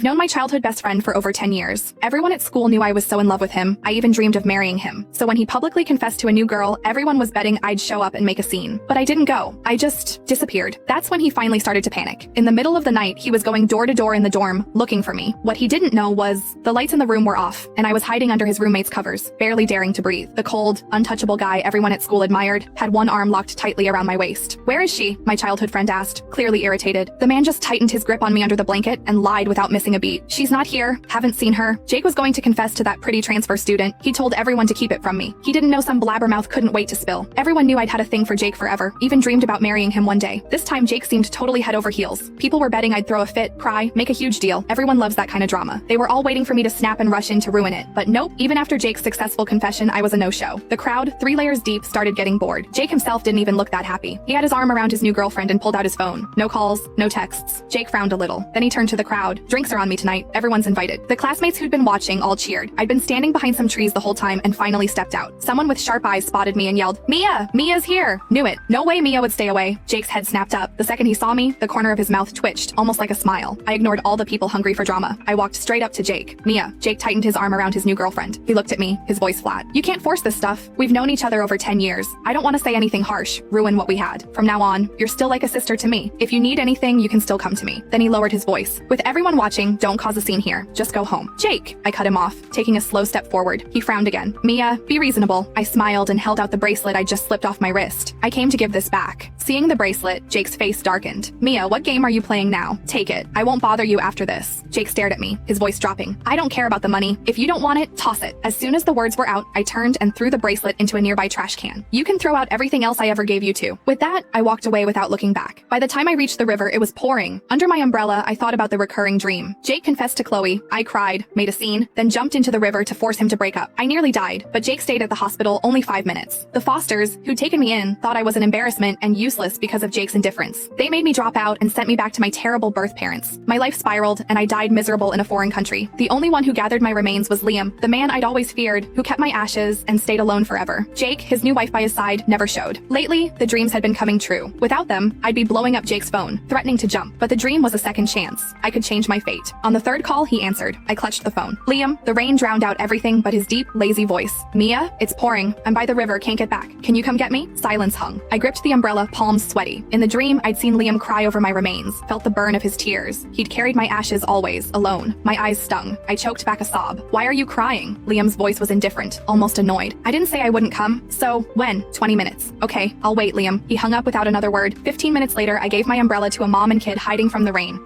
I've known my childhood best friend for over 10 years. Everyone at school knew I was so in love with him. I even dreamed of marrying him. So when he publicly confessed to a new girl, everyone was betting I'd show up and make a scene. But I didn't go. I just disappeared. That's when he finally started to panic. In the middle of the night, he was going door to door in the dorm, looking for me. What he didn't know was the lights in the room were off, and I was hiding under his roommate's covers, barely daring to breathe. The cold, untouchable guy everyone at school admired had one arm locked tightly around my waist. "Where is she?" my childhood friend asked, clearly irritated. The man just tightened his grip on me under the blanket and lied without missing a beat. "She's not here. Haven't seen her." Jake was going to confess to that pretty transfer student. He told everyone to keep it from me. He didn't know some blabbermouth couldn't wait to spill. Everyone knew I'd had a thing for Jake forever, even dreamed about marrying him one day. This time Jake seemed totally head over heels. People were betting I'd throw a fit, cry, make a huge deal. Everyone loves that kind of drama. They were all waiting for me to snap and rush in to ruin it. But nope, even after Jake's successful confession, I was a no-show. The crowd, 3 layers deep, started getting bored. Jake himself didn't even look that happy. He had his arm around his new girlfriend and pulled out his phone. No calls, no texts. Jake frowned a little. Then he turned to the crowd. "Drinks are on me tonight. Everyone's invited." The classmates who'd been watching all cheered. I'd been standing behind some trees the whole time and finally stepped out. Someone with sharp eyes spotted me and yelled, "Mia! Mia's here!" Knew it. No way Mia would stay away. Jake's head snapped up. The second he saw me, the corner of his mouth twitched, almost like a smile. I ignored all the people hungry for drama. I walked straight up to Jake. "Mia." Jake tightened his arm around his new girlfriend. He looked at me, his voice flat. "You can't force this stuff. We've known each other over 10 years. I don't want to say anything harsh, ruin what we had. From now on, you're still like a sister to me. If you need anything, you can still come to me." Then he lowered his voice. "With everyone watching, don't cause a scene here. Just go home." "Jake!" I cut him off, taking a slow step forward. He frowned again. "Mia, be reasonable." I smiled and held out the bracelet I'd just slipped off my wrist. "I came to give this back." Seeing the bracelet, Jake's face darkened. "Mia, what game are you playing now? Take it. I won't bother you after this." Jake stared at me, his voice dropping. "I don't care about the money. If you don't want it, toss it." As soon as the words were out, I turned and threw the bracelet into a nearby trash can. "You can throw out everything else I ever gave you too." With that, I walked away without looking back. By the time I reached the river, it was pouring. Under my umbrella, I thought about the recurring dream. Jake confessed to Chloe. I cried, made a scene, then jumped into the river to force him to break up. I nearly died, but Jake stayed at the hospital only 5 minutes. The Fosters, who'd taken me in, thought I was an embarrassment and useless because of Jake's indifference. They made me drop out and sent me back to my terrible birth parents. My life spiraled, and I died miserable in a foreign country. The only one who gathered my remains was Liam, the man I'd always feared, who kept my ashes and stayed alone forever. Jake, his new wife by his side, never showed. Lately, the dreams had been coming true. Without them, I'd be blowing up Jake's phone, threatening to jump. But the dream was a second chance. I could change my fate. On the third call, he answered. I clutched the phone. "Liam." The rain drowned out everything but his deep, lazy voice. "Mia, it's pouring. I'm by the river, can't get back. Can you come get me?" Silence hung. I gripped the umbrella, palms sweaty. In the dream, I'd seen Liam cry over my remains, felt the burn of his tears. He'd carried my ashes always, alone. My eyes stung. I choked back a sob. "Why are you crying?" Liam's voice was indifferent, almost annoyed. "I didn't say I wouldn't come. So, when?" 20 minutes. "Okay, I'll wait, Liam." He hung up without another word. 15 minutes later, I gave my umbrella to a mom and kid hiding from the rain.